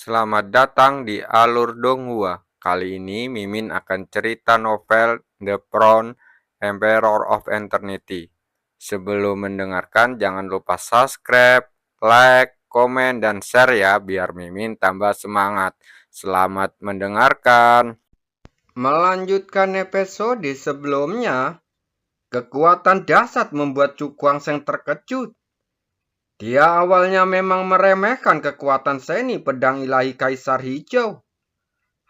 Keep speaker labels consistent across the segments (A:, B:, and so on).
A: Selamat datang di Alur Donghua. Kali ini Mimin akan cerita novel The Crown, Emperor of Eternity. Sebelum mendengarkan, jangan lupa subscribe, like, komen, dan share ya, biar Mimin tambah semangat. Selamat mendengarkan. Melanjutkan episode sebelumnya, kekuatan dahsyat membuat Chu Guangsheng terkejut. Dia awalnya memang meremehkan kekuatan seni pedang ilahi Kaisar Hijau.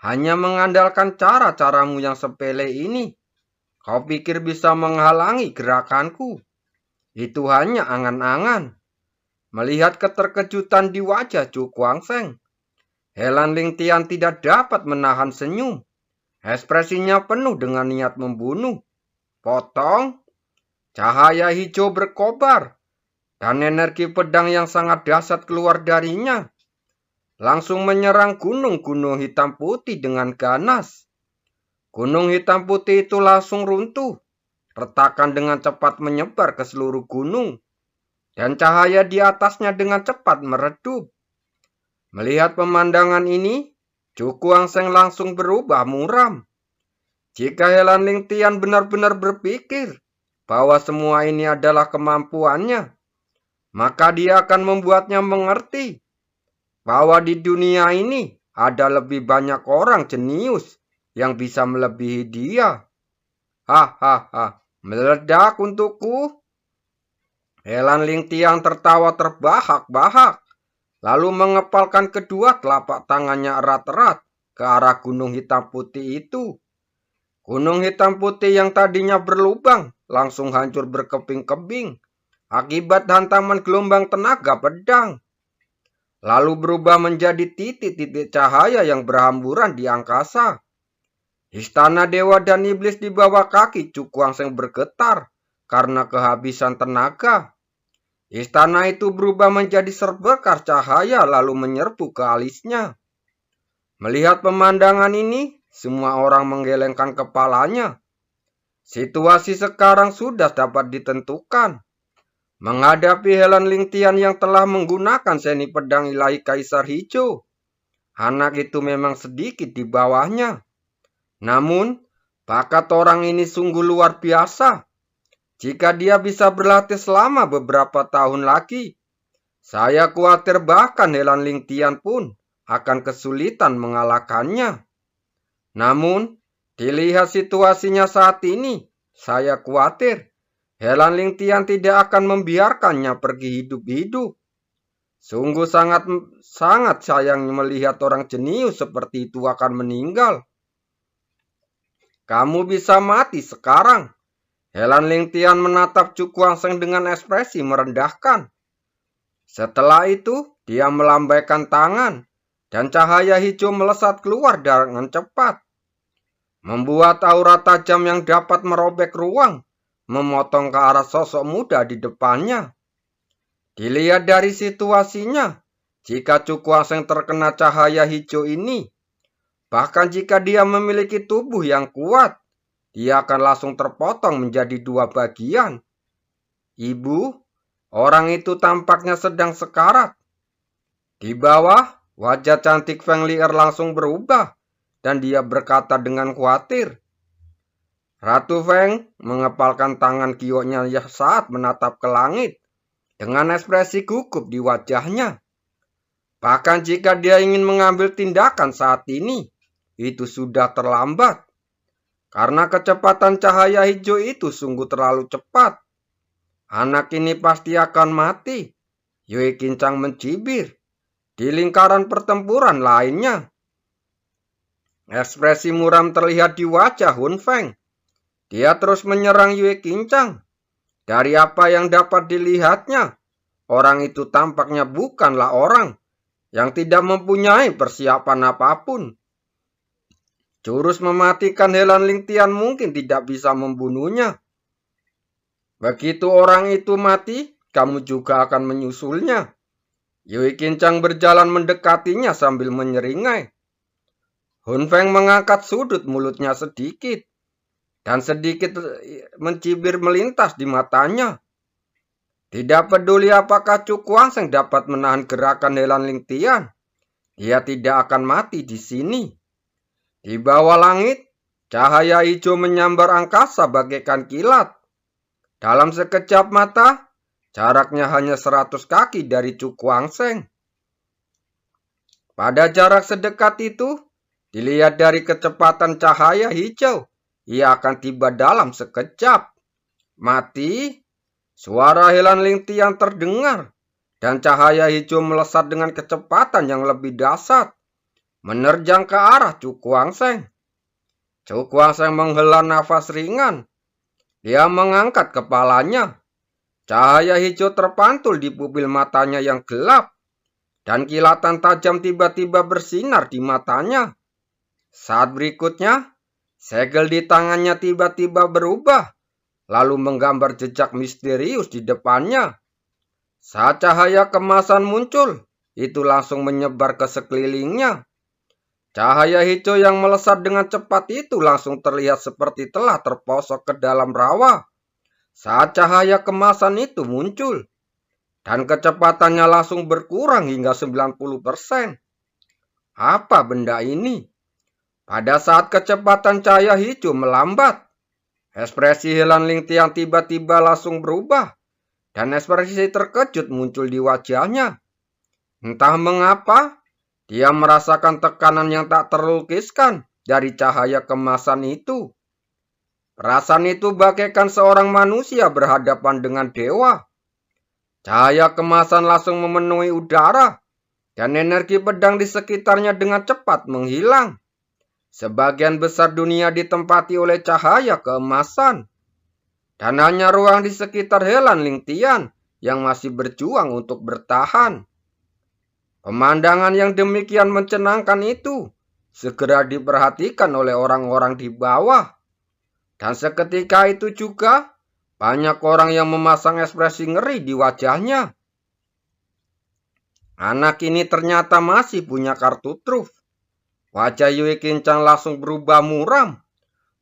A: Hanya mengandalkan cara-caramu yang sepele ini, kau pikir bisa menghalangi gerakanku? Itu hanya angan-angan. Melihat keterkejutan di wajah Chu Guangsheng, Helan Lingtian tidak dapat menahan senyum. Ekspresinya penuh dengan niat membunuh. Potong, cahaya hijau berkobar, dan energi pedang yang sangat dahsyat keluar darinya. Langsung menyerang gunung-gunung hitam putih dengan ganas. Gunung hitam putih itu langsung runtuh. Retakan dengan cepat menyebar ke seluruh gunung. Dan cahaya di atasnya dengan cepat meredup. Melihat pemandangan ini, Chu Guangsheng langsung berubah muram. Jika Helan Lingtian benar-benar berpikir bahwa semua ini adalah kemampuannya, maka dia akan membuatnya mengerti bahwa di dunia ini ada lebih banyak orang jenius yang bisa melebihi dia. Hahaha, meledak untukku. Helan Lingtian tertawa terbahak-bahak, lalu mengepalkan kedua telapak tangannya erat-erat ke arah gunung hitam putih itu. Gunung hitam putih yang tadinya berlubang langsung hancur berkeping-keping akibat hantaman gelombang tenaga pedang. Lalu berubah menjadi titik-titik cahaya yang berhamburan di angkasa. Istana dewa dan iblis di bawah kaki Chu Guangsheng bergetar karena kehabisan tenaga. Istana itu berubah menjadi serbekar cahaya lalu menyerbu ke alisnya. Melihat pemandangan ini, semua orang menggelengkan kepalanya. Situasi sekarang sudah dapat ditentukan. Menghadapi Helan Lingtian yang telah menggunakan seni pedang ilahi Kaisar Hijau, anak itu memang sedikit di bawahnya. Namun, bakat orang ini sungguh luar biasa. Jika dia bisa berlatih selama beberapa tahun lagi, saya khawatir bahkan Helan Lingtian pun akan kesulitan mengalahkannya. Namun, dilihat situasinya saat ini, saya khawatir Helan Lingtian tidak akan membiarkannya pergi hidup-hidup. Sungguh sangat sayang melihat orang jenius seperti itu akan meninggal. Kamu bisa mati sekarang. Helan Lingtian menatap Chu Guangsheng dengan ekspresi merendahkan. Setelah itu, dia melambaikan tangan dan cahaya hijau melesat keluar dengan cepat. Membuat aura tajam yang dapat merobek ruang, memotong ke arah sosok muda di depannya. Dilihat dari situasinya, jika Chu Guangsheng terkena cahaya hijau ini, bahkan jika dia memiliki tubuh yang kuat, dia akan langsung terpotong menjadi dua bagian. Ibu, orang itu tampaknya sedang sekarat. Di bawah, wajah cantik Feng Lier langsung berubah, dan dia berkata dengan khawatir. Ratu Feng mengepalkan tangan kioknya saat menatap ke langit, dengan ekspresi gugup di wajahnya. Bahkan jika dia ingin mengambil tindakan saat ini, itu sudah terlambat. Karena kecepatan cahaya hijau itu sungguh terlalu cepat. Anak ini pasti akan mati. Yue Qincang mencibir. Di lingkaran pertempuran lainnya, ekspresi muram terlihat di wajah Hun Feng. Dia terus menyerang Yue Qincang. Dari apa yang dapat dilihatnya, orang itu tampaknya bukanlah orang yang tidak mempunyai persiapan apapun. Jurus mematikan Helan Lingtian mungkin tidak bisa membunuhnya. Begitu orang itu mati, kamu juga akan menyusulnya. Yue Qincang berjalan mendekatinya sambil menyeringai. Hun Feng mengangkat sudut mulutnya sedikit, dan sedikit mencibir melintas di matanya. Tidak peduli apakah Chu Guangsheng dapat menahan gerakan Helan Lingtian,
B: Dia tidak akan mati di sini. Di bawah langit, cahaya hijau menyambar angkasa bagaikan kilat. Dalam sekejap mata, jaraknya hanya 100 kaki dari Cukuangseng. Pada jarak sedekat itu, dilihat dari kecepatan cahaya hijau, ia akan tiba dalam sekejap. Mati, suara Helan Lingtian terdengar, dan cahaya hijau melesat dengan kecepatan yang lebih dahsyat, menerjang ke arah Cukuangseng. Cukuangseng menghela nafas ringan. Dia mengangkat kepalanya. Cahaya hijau terpantul di pupil matanya yang gelap, dan kilatan tajam tiba-tiba bersinar di matanya. Saat berikutnya, segel di tangannya tiba-tiba berubah, lalu menggambar jejak misterius di depannya. Saat cahaya kemasan muncul, itu langsung menyebar ke sekelilingnya. Cahaya hijau yang melesat dengan cepat itu langsung terlihat seperti telah terposok ke dalam rawa. Saat cahaya kemasan itu muncul, dan kecepatannya langsung berkurang hingga 90%. Apa benda ini? Pada saat kecepatan cahaya hijau melambat, ekspresi Helan Lingtian tiba-tiba langsung berubah, dan ekspresi terkejut muncul di wajahnya. Entah mengapa, dia merasakan tekanan yang tak terlukiskan dari cahaya kemasan itu. Perasaan itu bagaikan seorang manusia berhadapan dengan dewa. Cahaya kemasan langsung memenuhi udara, dan energi pedang di sekitarnya dengan cepat menghilang. Sebagian besar dunia ditempati oleh cahaya keemasan, dan hanya ruang di sekitar Helan Lingtian yang masih berjuang untuk bertahan. Pemandangan yang demikian mencenangkan itu segera diperhatikan oleh orang-orang di bawah. Dan seketika itu juga banyak orang yang memasang ekspresi ngeri di wajahnya. Anak ini ternyata masih punya kartu truf. Wajah Yue Qincang langsung berubah muram.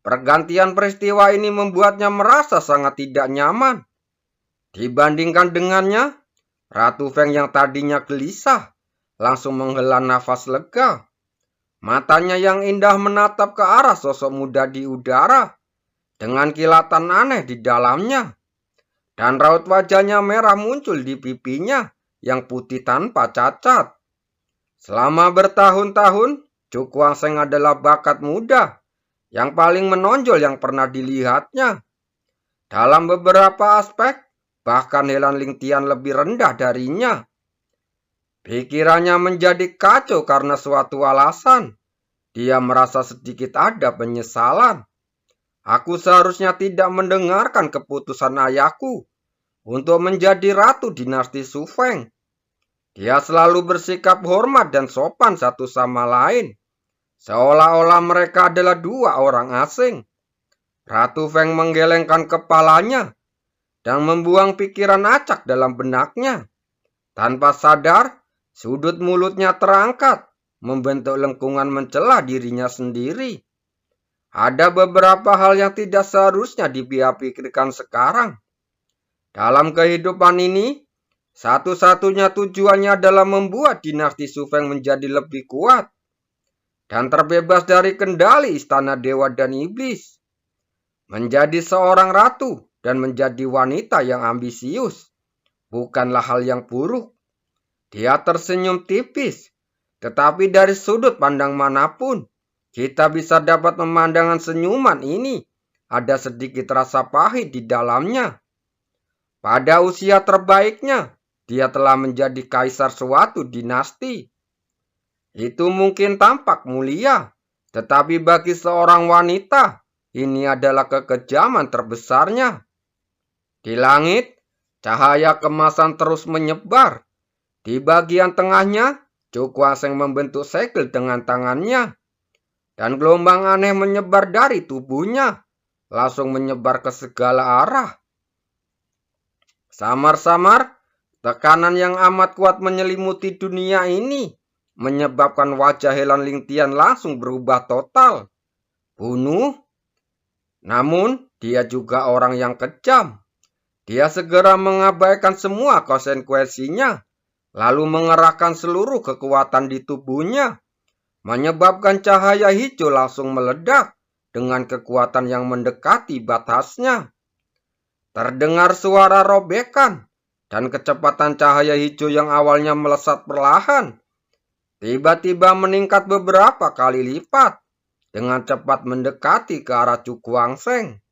B: Pergantian peristiwa ini membuatnya merasa sangat tidak nyaman. Dibandingkan dengannya, Ratu Feng yang tadinya gelisah langsung menghela nafas lega. Matanya yang indah menatap ke arah sosok muda di udara dengan kilatan aneh di dalamnya. Dan raut wajahnya merah muncul di pipinya yang putih tanpa cacat. Selama bertahun-tahun, Cukuangseng adalah bakat muda yang paling menonjol yang pernah dilihatnya. Dalam beberapa aspek, bahkan Helan Lingtian lebih rendah darinya. Pikirannya menjadi kacau karena suatu alasan. Dia merasa sedikit ada penyesalan. Aku seharusnya tidak mendengarkan keputusan ayahku untuk menjadi ratu dinasti Su Feng. Dia selalu bersikap hormat dan sopan satu sama lain, seolah-olah mereka adalah dua orang asing. Ratu Feng menggelengkan kepalanya dan membuang pikiran acak dalam benaknya. Tanpa sadar, sudut mulutnya terangkat, membentuk lengkungan mencela dirinya sendiri. Ada beberapa hal yang tidak seharusnya dipikirkan sekarang. Dalam kehidupan ini, satu-satunya tujuannya adalah membuat dinasti Su Feng menjadi lebih kuat dan terbebas dari kendali istana dewa dan iblis. Menjadi seorang ratu dan menjadi wanita yang ambisius bukanlah hal yang buruk. Dia tersenyum tipis, tetapi dari sudut pandang manapun, kita bisa dapat memandangkan senyuman ini ada sedikit rasa pahit di dalamnya. Pada usia terbaiknya, dia telah menjadi kaisar suatu dinasti. Itu mungkin tampak mulia, tetapi bagi seorang wanita, ini adalah kekejaman terbesarnya. Di langit, cahaya kemasan terus menyebar. Di bagian tengahnya, Cukuangseng membentuk segel dengan tangannya. Dan gelombang aneh menyebar dari tubuhnya, langsung menyebar ke segala arah. Samar-samar, tekanan yang amat kuat menyelimuti dunia ini, menyebabkan wajah Helan Lingtian langsung berubah total. Bunuh? Namun, dia juga orang yang kejam. Dia segera mengabaikan semua konsekuensinya, lalu mengerahkan seluruh kekuatan di tubuhnya, menyebabkan cahaya hijau langsung meledak dengan kekuatan yang mendekati batasnya. Terdengar suara robekan, dan kecepatan cahaya hijau yang awalnya melesat perlahan, tiba-tiba meningkat beberapa kali lipat, dengan cepat mendekati ke arah Chu Guangsheng.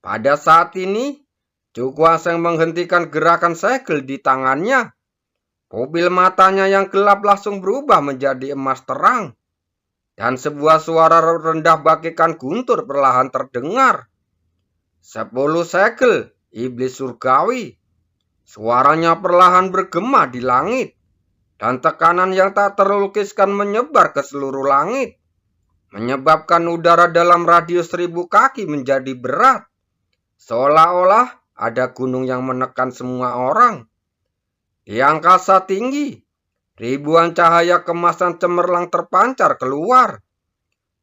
B: Pada saat ini, Chu Guangsheng menghentikan gerakan segel di tangannya. Pupil matanya yang gelap langsung berubah menjadi emas terang, dan sebuah suara rendah bagaikan guntur perlahan terdengar. 10 segel iblis surgawi. Suaranya perlahan bergema di langit, dan tekanan yang tak terlukiskan menyebar ke seluruh langit, menyebabkan udara dalam radius 1000 kaki menjadi berat, seolah-olah ada gunung yang menekan semua orang. Di angkasa tinggi, ribuan cahaya kemasan cemerlang terpancar keluar.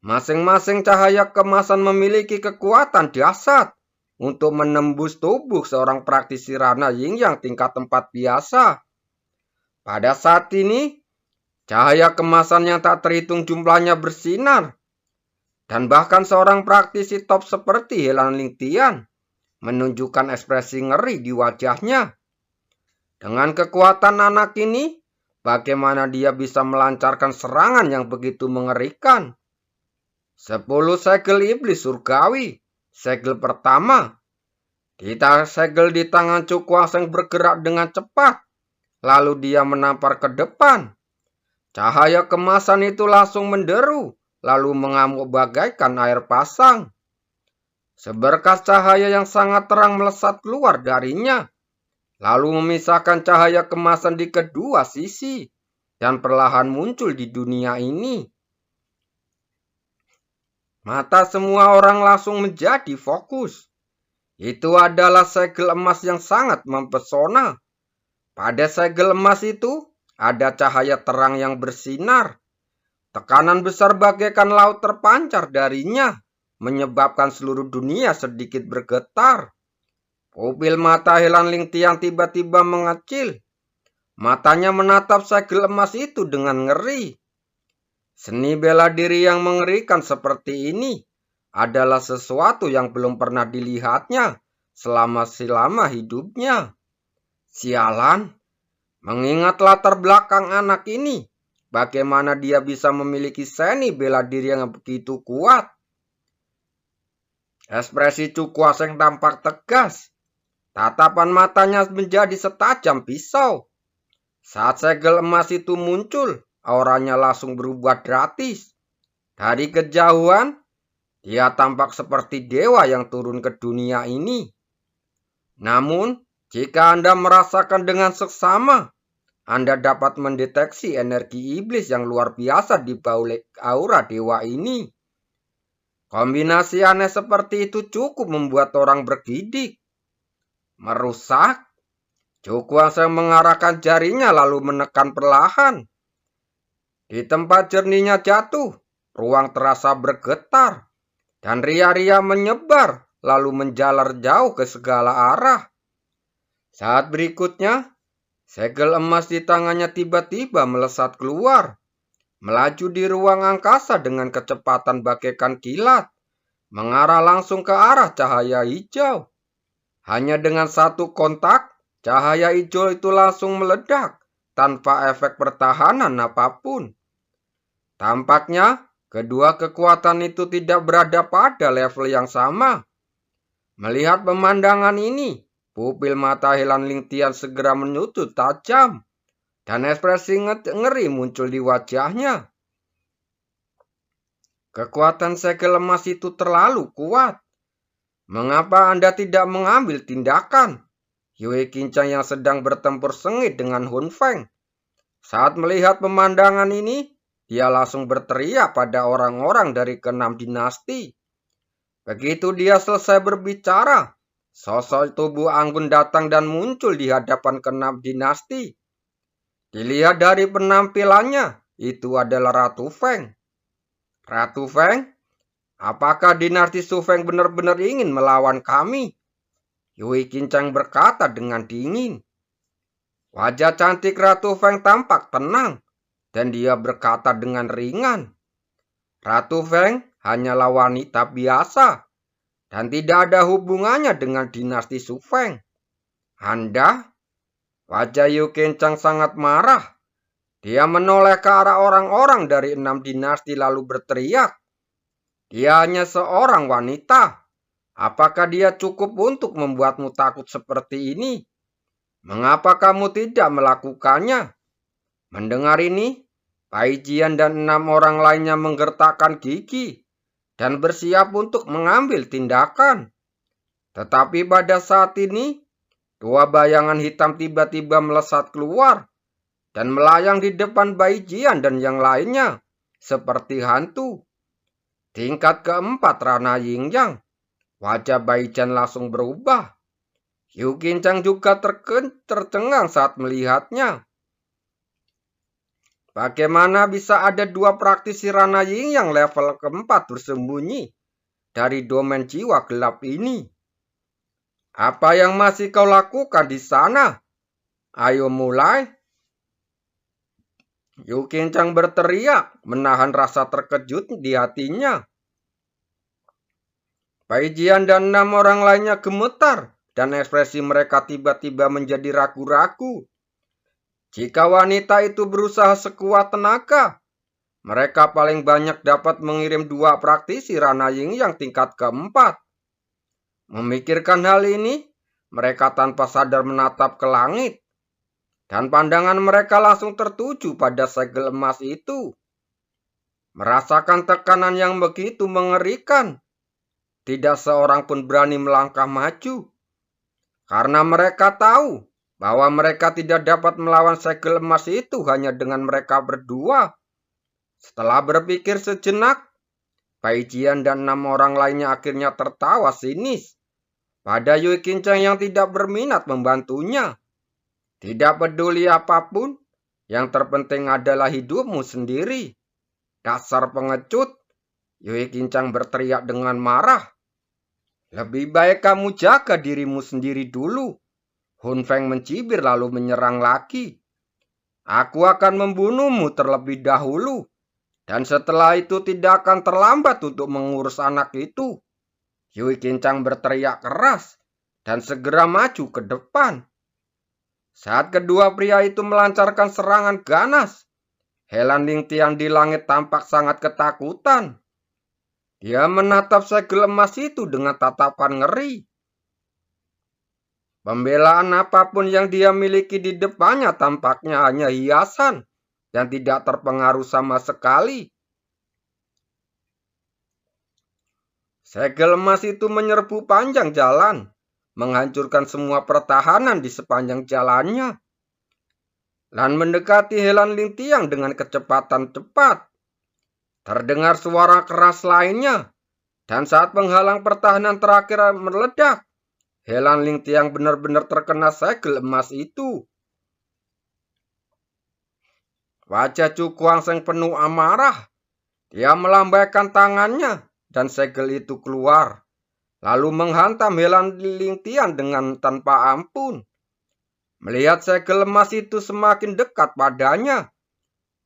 B: Masing-masing cahaya kemasan memiliki kekuatan dahsyat untuk menembus tubuh seorang praktisi Rana Yin yang tingkat 4 biasa. Pada saat ini, cahaya kemasan yang tak terhitung jumlahnya bersinar, dan bahkan seorang praktisi top seperti Helan Lingtian menunjukkan ekspresi ngeri di wajahnya. Dengan kekuatan anak ini, bagaimana dia bisa melancarkan serangan yang begitu mengerikan? 10 segel iblis surgawi. Segel pertama. Segel di tangan Chu Guangsheng bergerak dengan cepat. Lalu dia menampar ke depan. Cahaya kemasan itu langsung menderu, lalu mengamuk bagaikan air pasang. Seberkas cahaya yang sangat terang melesat keluar darinya, lalu memisahkan cahaya kemasan di kedua sisi, dan perlahan muncul di dunia ini. Mata semua orang langsung menjadi fokus. Itu adalah segel emas yang sangat mempesona. Pada segel emas itu ada cahaya terang yang bersinar. Tekanan besar bagaikan laut terpancar darinya, menyebabkan seluruh dunia sedikit bergetar. Pupil mata Helan Lingtian tiba-tiba mengecil. Matanya menatap segel emas itu dengan ngeri. Seni bela diri yang mengerikan seperti ini adalah sesuatu yang belum pernah dilihatnya selama hidupnya. Sialan, mengingat latar belakang anak ini, bagaimana dia bisa memiliki seni bela diri yang begitu kuat? Ekspresi Chu Guangsheng tampak tegas. Tatapan matanya menjadi setajam pisau. Saat segel emas itu muncul, auranya langsung berubah drastis. Dari kejauhan, dia tampak seperti dewa yang turun ke dunia ini. Namun, jika Anda merasakan dengan seksama, Anda dapat mendeteksi energi iblis yang luar biasa di balik aura dewa ini. Kombinasi aneh seperti itu cukup membuat orang bergidik. Merusak. Chu Guangsheng mengarahkan jarinya lalu menekan perlahan. Di tempat jernihnya jatuh, ruang terasa bergetar, dan ria-ria menyebar lalu menjalar jauh ke segala arah. Saat berikutnya, segel emas di tangannya tiba-tiba melesat keluar, melaju di ruang angkasa dengan kecepatan bagaikan kilat, mengarah langsung ke arah cahaya hijau. Hanya dengan satu kontak, cahaya hijau itu langsung meledak tanpa efek pertahanan apapun. Tampaknya, kedua kekuatan itu tidak berada pada level yang sama. Melihat pemandangan ini, pupil mata Helan Lingtian segera menyusut tajam, dan ekspresi ngeri muncul di wajahnya. Kekuatan segel emas itu terlalu kuat. Mengapa Anda tidak mengambil tindakan? Yue Qincang yang sedang bertempur sengit dengan Hun Feng. Saat melihat pemandangan ini, dia langsung berteriak pada orang-orang dari keenam dinasti. Begitu dia selesai berbicara, sosok tubuh anggun datang dan muncul di hadapan keenam dinasti. Dilihat dari penampilannya, itu adalah Ratu Feng. Ratu Feng, apakah dinasti Su Feng benar-benar ingin melawan kami? Yue Qincang berkata dengan dingin. Wajah cantik Ratu Feng tampak tenang, dan dia berkata dengan ringan, "Ratu Feng hanyalah wanita biasa, dan tidak ada hubungannya dengan dinasti Su Feng. Anda?" Wajah Yu Kencang sangat marah. Dia menoleh ke arah orang-orang dari 6 dinasti lalu berteriak, "Dia hanya seorang wanita. Apakah dia cukup untuk membuatmu takut seperti ini? Mengapa kamu tidak melakukannya?" Mendengar ini, Pai Jian dan 6 orang lainnya menggertakkan gigi dan bersiap untuk mengambil tindakan. Tetapi pada saat ini, 2 bayangan hitam tiba-tiba melesat keluar dan melayang di depan Bai Jian dan yang lainnya, seperti hantu. Tingkat keempat Rana Yingyang. Wajah Bai Jian langsung berubah. Yu Qincang juga tercengang saat melihatnya. Bagaimana bisa ada 2 praktisi Rana Yingyang level keempat bersembunyi dari domain jiwa gelap ini? Apa yang masih kau lakukan di sana? Ayo mulai. Yu Qincang berteriak, menahan rasa terkejut di hatinya. Pai Jian dan 6 orang lainnya gemetar, dan ekspresi mereka tiba-tiba menjadi ragu-ragu. Jika wanita itu berusaha sekuat tenaga, mereka paling banyak dapat mengirim 2 praktisi Rana Yingyang tingkat keempat. Memikirkan hal ini, mereka tanpa sadar menatap ke langit, dan pandangan mereka langsung tertuju pada segel emas itu. Merasakan tekanan yang begitu mengerikan, tidak seorang pun berani melangkah maju, karena mereka tahu bahwa mereka tidak dapat melawan segel emas itu hanya dengan mereka berdua. Setelah berpikir sejenak, Pai Jian dan 6 orang lainnya akhirnya tertawa sinis pada Yu Qincang yang tidak berminat membantunya. Tidak peduli apapun, yang terpenting adalah hidupmu sendiri. Dasar pengecut, Yu Qincang berteriak dengan marah. Lebih baik kamu jaga dirimu sendiri dulu. Hun Feng mencibir lalu menyerang lagi. Aku akan membunuhmu terlebih dahulu. Dan setelah itu tidak akan terlambat untuk mengurus anak itu. Yu Qincang berteriak keras dan segera maju ke depan. Saat kedua pria itu melancarkan serangan ganas, Helan Lingtian di langit tampak sangat ketakutan. Dia menatap segel emas itu dengan tatapan ngeri. Pembelaan apapun yang dia miliki di depannya tampaknya hanya hiasan dan tidak terpengaruh sama sekali. Segel emas itu menyerbu panjang jalan, menghancurkan semua pertahanan di sepanjang jalannya, dan mendekati Helan Lingtiang dengan kecepatan cepat. Terdengar suara keras lainnya, dan saat penghalang pertahanan terakhir meledak, Helan Lingtiang benar-benar terkena segel emas itu. Wajah Chu Guangsheng penuh amarah. Dia melambaikan tangannya, dan segel itu keluar, lalu menghantam Helan Lingtian dengan tanpa ampun. Melihat segel emas itu semakin dekat padanya,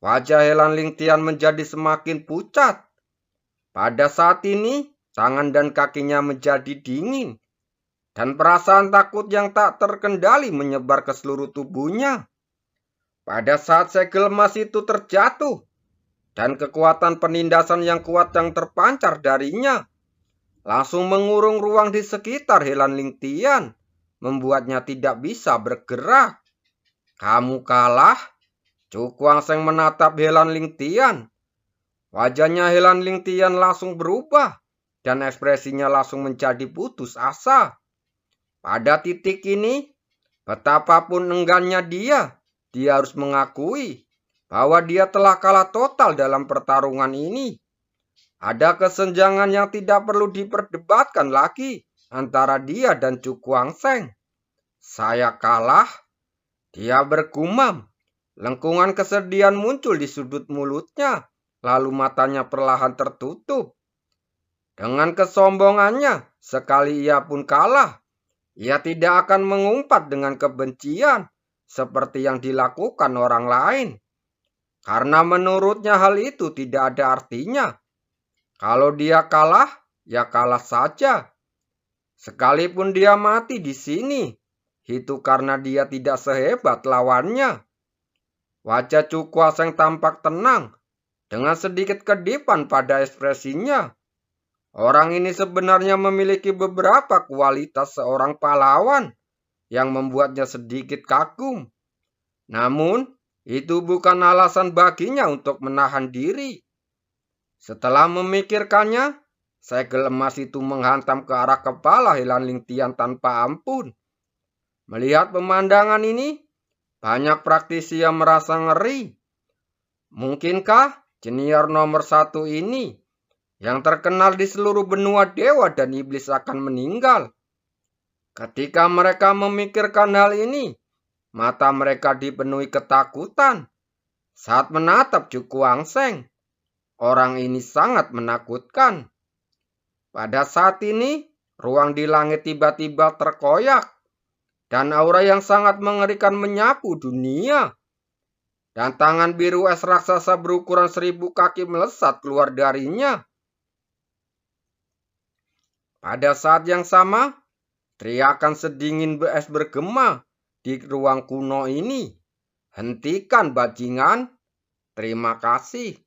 B: wajah Helan Lingtian menjadi semakin pucat. Pada saat ini, tangan dan kakinya menjadi dingin, dan perasaan takut yang tak terkendali menyebar ke seluruh tubuhnya. Pada saat segel emas itu terjatuh, dan kekuatan penindasan yang kuat yang terpancar darinya, langsung mengurung ruang di sekitar Helan Lingtian, membuatnya tidak bisa bergerak. Kamu kalah? Chu Guangsheng menatap Helan Lingtian. Wajahnya Helan Lingtian langsung berubah, dan ekspresinya langsung menjadi putus asa. Pada titik ini, betapapun enggannya dia harus mengakui bahwa dia telah kalah total dalam pertarungan ini. Ada kesenjangan yang tidak perlu diperdebatkan lagi antara dia dan Chu Guangsheng. Saya kalah, dia bergumam. Lengkungan kesedihan muncul di sudut mulutnya, lalu matanya perlahan tertutup. Dengan kesombongannya, sekali ia pun kalah, ia tidak akan mengumpat dengan kebencian seperti yang dilakukan orang lain. Karena menurutnya hal itu tidak ada artinya. Kalau dia kalah, ya kalah saja. Sekalipun dia mati di sini, itu karena dia tidak sehebat lawannya. Wajah Chu Kuaseng tampak tenang, dengan sedikit kedipan pada ekspresinya. Orang ini sebenarnya memiliki beberapa kualitas seorang pahlawan yang membuatnya sedikit kagum. Namun, itu bukan alasan baginya untuk menahan diri. Setelah memikirkannya, segel emas itu menghantam ke arah kepala Helan Ling Tian tanpa ampun. Melihat pemandangan ini, banyak praktisi yang merasa ngeri. Mungkinkah jenior nomor 1 ini yang terkenal di seluruh benua dewa dan iblis akan meninggal? Ketika mereka memikirkan hal ini, mata mereka dipenuhi ketakutan saat menatap Chu Kuangseng. Orang ini sangat menakutkan. Pada saat ini, ruang di langit tiba-tiba terkoyak, dan aura yang sangat mengerikan menyapu dunia. Dan tangan biru es raksasa berukuran 1000 kaki melesat keluar darinya. Pada saat yang sama, teriakan sedingin es bergema di ruang kuno ini. Hentikan bajingan, terima kasih.